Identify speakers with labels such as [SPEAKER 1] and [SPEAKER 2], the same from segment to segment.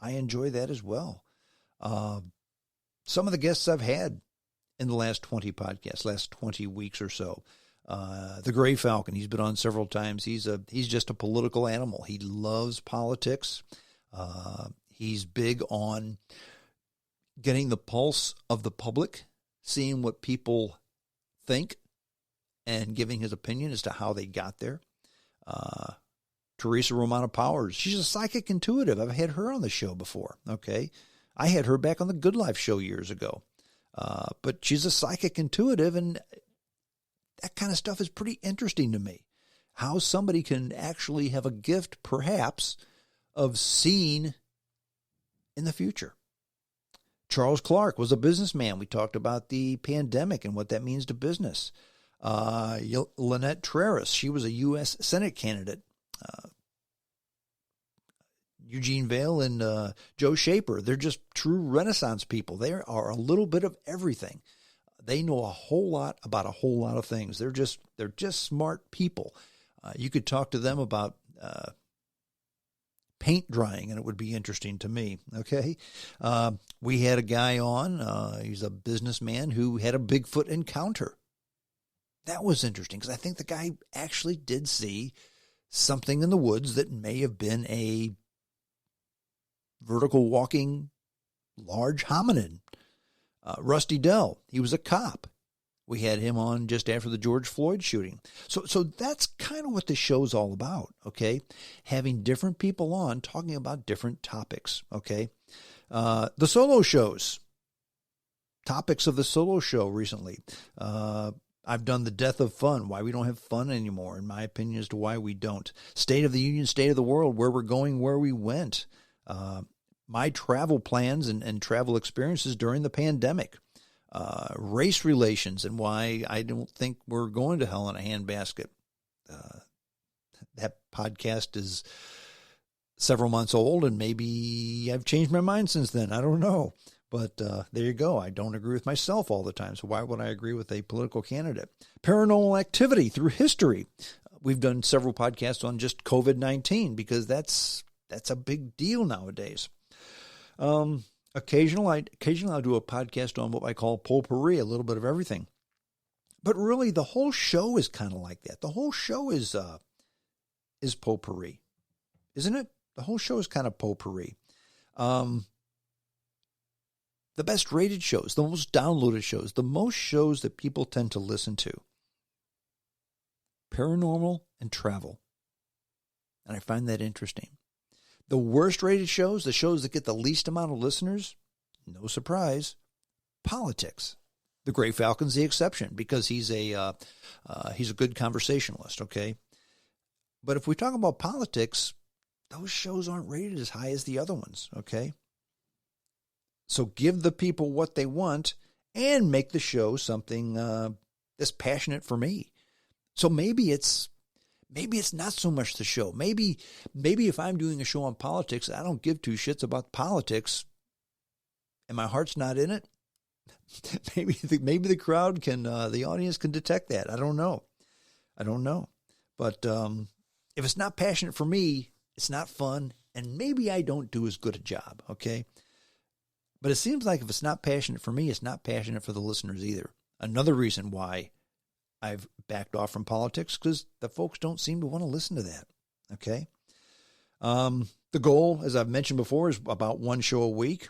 [SPEAKER 1] I enjoy that as well. Some of the guests I've had in the last 20 podcasts, last 20 weeks or so. The Gray Falcon, he's been on several times. He's just a political animal. He loves politics. He's big on getting the pulse of the public, seeing what people think, and giving his opinion as to how they got there. Teresa Romano Powers, she's a psychic intuitive. I've had her on the show before, okay? I had her back on the Good Life show years ago. But she's a psychic intuitive, and that kind of stuff is pretty interesting to me. How somebody can actually have a gift, perhaps, of seeing in the future. Charles Clark was a businessman. We talked about the pandemic and what that means to business. Lynette Traris, she was a U.S. Senate candidate. Eugene Vale and Joe Shaper, they're just true Renaissance people. They are a little bit of everything. They know a whole lot about a whole lot of things. They're just smart people. You could talk to them about paint drying, and it would be interesting to me. Okay, we had a guy on. He's a businessman who had a Bigfoot encounter. That was interesting because I think the guy actually did see something in the woods that may have been a vertical walking large hominid. Rusty Dell, he was a cop. We had him on just after the George Floyd shooting. So that's kind of what this show's all about, okay? Having different people on talking about different topics, okay? The solo shows. Topics of the solo show recently. I've done the death of fun, why we don't have fun anymore, in my opinion, as to why we don't. State of the Union, State of the World, where we're going, where we went. My travel plans and travel experiences during the pandemic. Race relations and why I don't think we're going to hell in a handbasket. That podcast is several months old, and maybe I've changed my mind since then. I don't know. But there you go. I don't agree with myself all the time, so why would I agree with a political candidate? Paranormal activity through history. We've done several podcasts on just COVID-19 because that's a big deal nowadays. Occasionally I'll do a podcast on what I call potpourri, a little bit of everything. But really, the whole show is kind of like that. The whole show is potpourri, isn't it? The whole show is kind of potpourri. The best rated shows, the most downloaded shows, the most shows that people tend to listen to. Paranormal and travel. And I find that interesting. The worst rated shows, the shows that get the least amount of listeners, no surprise, politics. The Gray Falcon's the exception because he's a good conversationalist, okay? But if we talk about politics, those shows aren't rated as high as the other ones, okay? So give the people what they want and make the show something that's passionate for me. So maybe it's not so much the show. Maybe if I'm doing a show on politics, I don't give two shits about politics, and my heart's not in it. maybe the crowd can, the audience can detect that. I don't know. But if it's not passionate for me, it's not fun, and maybe I don't do as good a job. Okay. But it seems like if it's not passionate for me, it's not passionate for the listeners either. Another reason why I've backed off from politics, because the folks don't seem to want to listen to that, okay? The goal, as I've mentioned before, is about one show a week.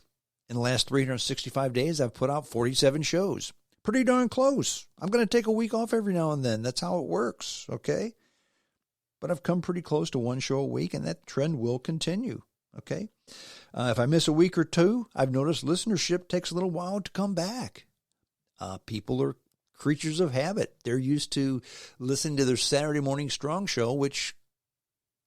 [SPEAKER 1] In the last 365 days, I've put out 47 shows. Pretty darn close. I'm going to take a week off every now and then. That's how it works, okay? But I've come pretty close to one show a week, and that trend will continue, okay? If I miss a week or two, I've noticed listenership takes a little while to come back. People are creatures of habit. They're used to listening to their Saturday morning strong show, which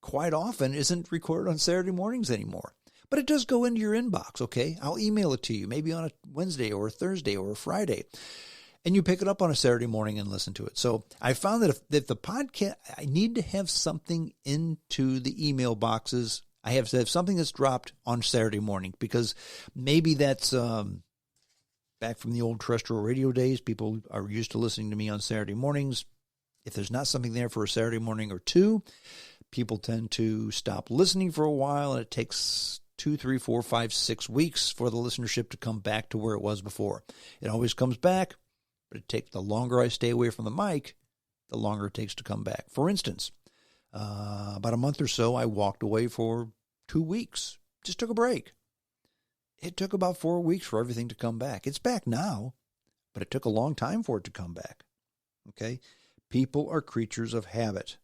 [SPEAKER 1] quite often isn't recorded on Saturday mornings anymore. But it does go into your inbox, okay? I'll email it to you, maybe on a Wednesday or a Thursday or a Friday. And you pick it up on a Saturday morning and listen to it. So I found that if the podcast, I need to have something into the email boxes. I have to have something that's dropped on Saturday morning because maybe that's back from the old terrestrial radio days. People are used to listening to me on Saturday mornings. If there's not something there for a Saturday morning or two, people tend to stop listening for a while, and it takes 2, 3, 4, 5, 6 weeks for the listenership to come back to where it was before. It always comes back, but it takes the longer I stay away from the mic, the longer it takes to come back. For instance, about a month or so, I walked away for 2 weeks. Just took a break. It took about 4 weeks for everything to come back. It's back now, but it took a long time for it to come back. Okay? People are creatures of habit.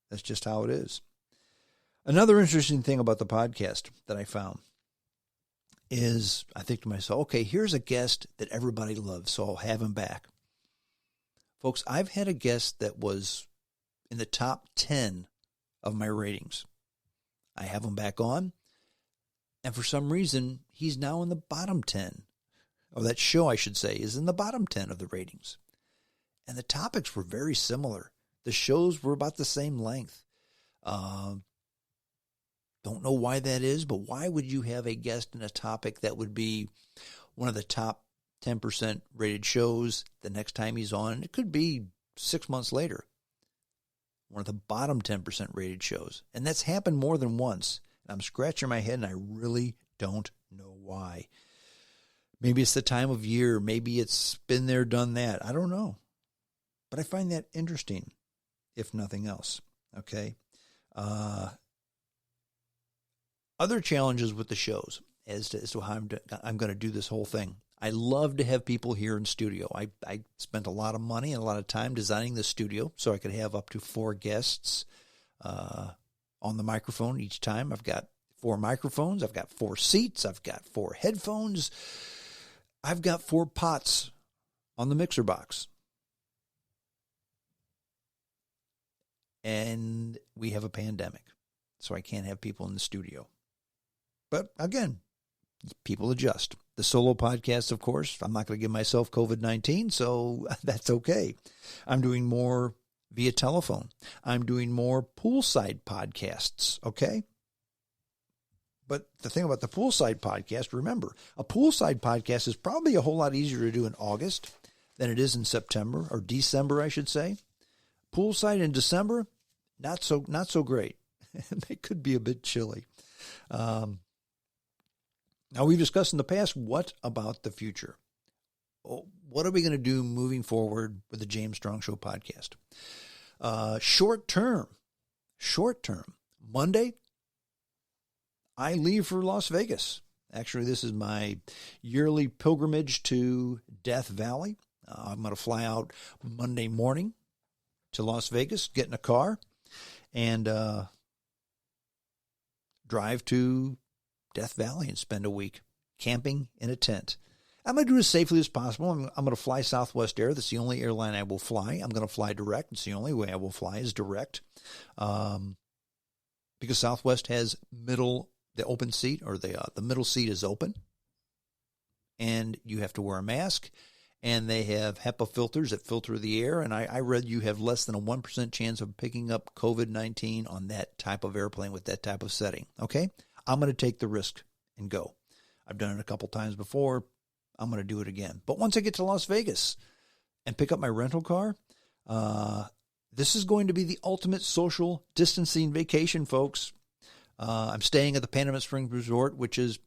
[SPEAKER 1] That's just how it is. Another interesting thing about the podcast that I found is I think to myself, okay, here's a guest that everybody loves, so I'll have him back. Folks, I've had a guest that was in the top 10 of my ratings. I have him back on, and for some reason, he's now in the bottom 10. Or that show, I should say, is in the bottom 10 of the ratings. And the topics were very similar. The shows were about the same length. Don't know why that is, but why would you have a guest in a topic that would be one of the top 10% rated shows the next time he's on? It could be 6 months later. One of the bottom 10% rated shows. And that's happened more than once. And I'm scratching my head, and I really don't know why. Maybe it's the time of year. Maybe it's been there, done that. I don't know. But I find that interesting, if nothing else. Okay? Other challenges with the shows as to how I'm going to do this whole thing. I love to have people here in studio. I spent a lot of money and a lot of time designing the studio so I could have up to 4 guests on the microphone each time. I've got 4 microphones. I've got 4 seats. I've got 4 headphones. I've got 4 pots on the mixer box. And we have a pandemic, so I can't have people in the studio. But again, people adjust. The solo podcast, of course, I'm not going to give myself COVID-19, so that's okay. I'm doing more via telephone. I'm doing more poolside podcasts, okay? But the thing about the poolside podcast, remember, a poolside podcast is probably a whole lot easier to do in August than it is in September, or December, I should say. Poolside in December, not so great. They could be a bit chilly. Now, we've discussed in the past, what about the future? What are we going to do moving forward with the James Strong Show podcast? Short term, Monday, I leave for Las Vegas. Actually, this is my yearly pilgrimage to Death Valley. I'm going to fly out Monday morning to Las Vegas, get in a car, and drive to Death Valley and spend a week camping in a tent. I'm going to do it as safely as possible. I'm going to fly Southwest Air. That's the only airline I will fly. I'm going to fly direct. It's the only way I will fly is direct. Because Southwest has the open seat, or the middle seat is open. And you have to wear a mask. And they have HEPA filters that filter the air. And I read you have less than a 1% chance of picking up COVID-19 on that type of airplane with that type of setting. Okay? I'm going to take the risk and go. I've done it a couple times before. I'm going to do it again. But once I get to Las Vegas and pick up my rental car, this is going to be the ultimate social distancing vacation, folks. I'm staying at the Panama Springs Resort, which is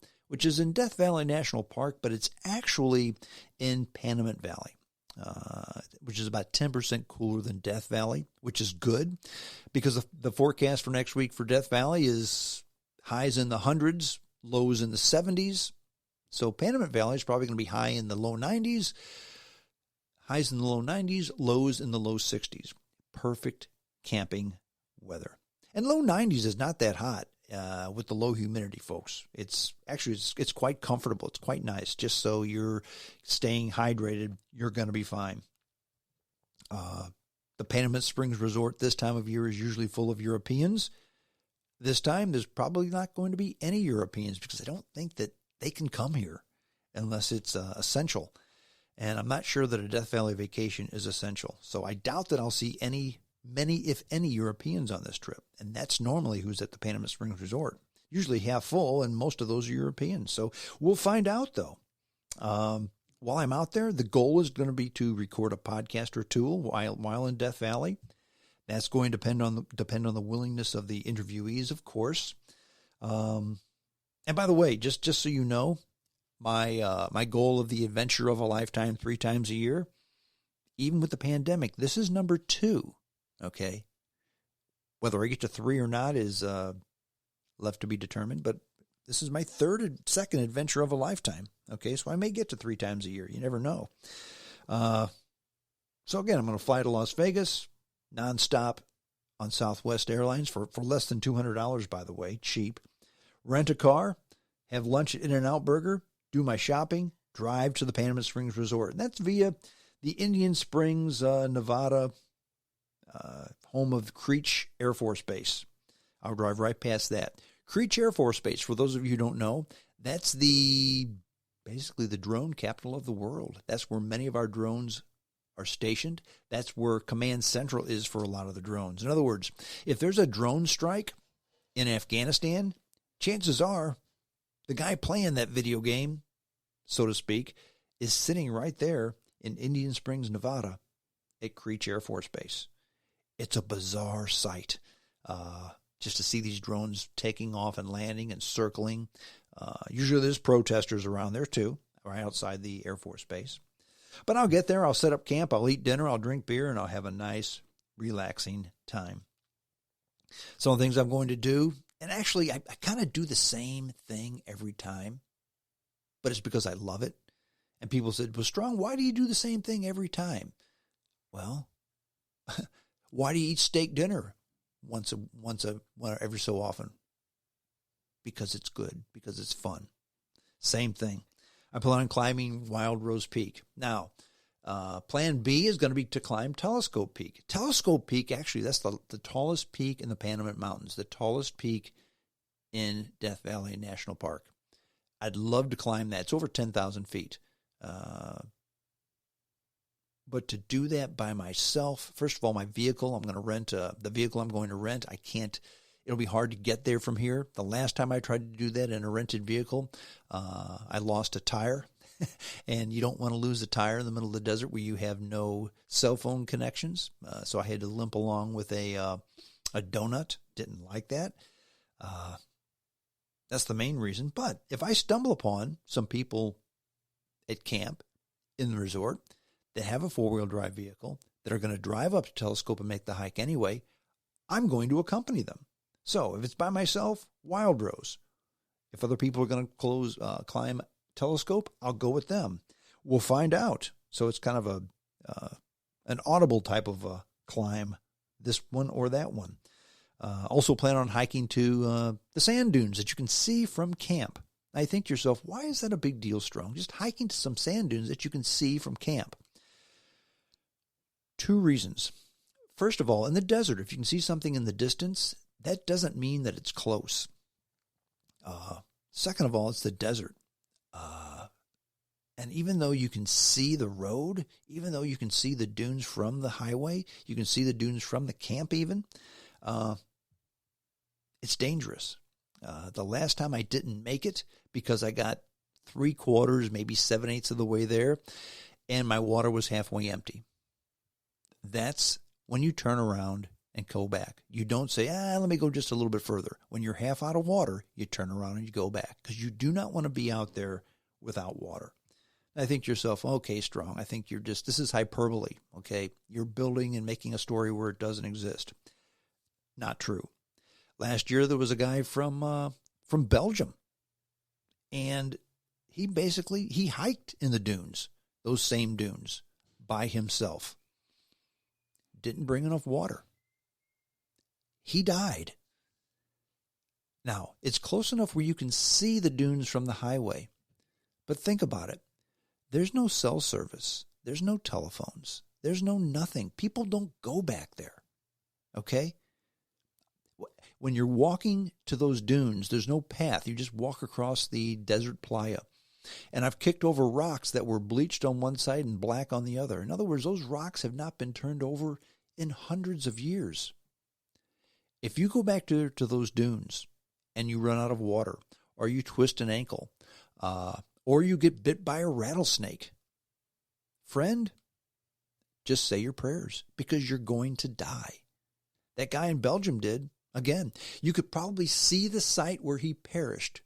[SPEAKER 1] in Death Valley National Park, but it's actually in Panamint Valley, which is about 10% cooler than Death Valley, which is good because the forecast for next week for Death Valley is highs in the hundreds, lows in the 70s. So Panamint Valley is probably going to be high in the low 90s, highs in the low 90s, lows in the low 60s. Perfect camping weather. And low 90s is not that hot with the low humidity, folks. It's quite comfortable. It's quite nice. Just so you're staying hydrated, you're going to be fine. The Panamint Springs Resort this time of year is usually full of Europeans. This time, there's probably not going to be any Europeans because I don't think that they can come here unless it's essential. And I'm not sure that a Death Valley vacation is essential. So I doubt that I'll see many, if any, Europeans on this trip. And that's normally who's at the Panama Springs Resort. Usually half full, and most of those are Europeans. So we'll find out, though. While I'm out there, the goal is going to be to record a podcast or two while in Death Valley. That's going to depend on the willingness of the interviewees, of course. And by the way, just so you know, my goal of the adventure of a lifetime 3 times a year, even with the pandemic, this is number 2. Okay, whether I get to 3 or not is left to be determined. But this is my second adventure of a lifetime. Okay, so I may get to 3 times a year. You never know. So again, I'm going to fly to Las Vegas nonstop on Southwest Airlines for less than $200, by the way, cheap. Rent a car, have lunch at In-N-Out Burger, do my shopping, drive to the Panama Springs Resort. And that's via the Indian Springs, Nevada, home of Creech Air Force Base. I'll drive right past that. Creech Air Force Base, for those of you who don't know, that's basically the drone capital of the world. That's where many of our drones are stationed. That's where Command Central is for a lot of the drones. In other words, if there's a drone strike in Afghanistan, chances are the guy playing that video game, so to speak, is sitting right there in Indian Springs, Nevada at Creech Air Force Base. It's a bizarre sight just to see these drones taking off and landing and circling. Usually there's protesters around there too, right outside the Air Force Base. But I'll get there, I'll set up camp, I'll eat dinner, I'll drink beer, and I'll have a nice, relaxing time. Some of the things I'm going to do, and actually I kind of do the same thing every time, but it's because I love it. And people said, well, Strong, why do you do the same thing every time? Well, why do you eat steak dinner every so often? Because it's good, because it's fun. Same thing. I plan on climbing Wild Rose Peak. Now, plan B is going to be to climb Telescope Peak. Telescope Peak, actually, that's the tallest peak in the Panamint Mountains, the tallest peak in Death Valley National Park. I'd love to climb that. It's over 10,000 feet. But to do that by myself, first of all, my vehicle, I'm going to rent, the vehicle I'm going to rent, I can't, it'll be hard to get there from here. The last time I tried to do that in a rented vehicle, I lost a tire. And you don't want to lose a tire in the middle of the desert where you have no cell phone connections. So I had to limp along with a donut. Didn't like that. That's the main reason. But if I stumble upon some people at camp in the resort that have a 4-wheel drive vehicle that are going to drive up to Telescope and make the hike anyway, I'm going to accompany them. So if it's by myself, Wild Rose. If other people are going to climb Telescope, I'll go with them. We'll find out. So it's kind of an audible type of a climb, this one or that one. Also plan on hiking to the sand dunes that you can see from camp. Now you think to yourself, why is that a big deal, Strong? Just hiking to some sand dunes that you can see from camp. 2 reasons. First of all, in the desert, if you can see something in the distance, that doesn't mean that it's close. Second of all, it's the desert. And even though you can see the road, even though you can see the dunes from the highway, you can see the dunes from the camp even, it's dangerous. The last time I didn't make it because I got 3/4, maybe 7/8 of the way there, and my water was halfway empty. That's when you turn around and go back. You don't say, let me go just a little bit further. When you're half out of water, you turn around and you go back because you do not want to be out there without water. I think to yourself, okay, Strong, I think this is hyperbole, okay? You're building and making a story where it doesn't exist. Not true. Last year, there was a guy from Belgium, and he hiked in the dunes, those same dunes, by himself. Didn't bring enough water. He died. Now, it's close enough where you can see the dunes from the highway, but think about it. There's no cell service. There's no telephones. There's no nothing. People don't go back there, okay? When you're walking to those dunes, there's no path. You just walk across the desert playa. And I've kicked over rocks that were bleached on one side and black on the other. In other words, those rocks have not been turned over in hundreds of years. If you go back to those dunes and you run out of water, or you twist an ankle, or you get bit by a rattlesnake, friend, just say your prayers because you're going to die. That guy in Belgium did. Again, you could probably see the site where he perished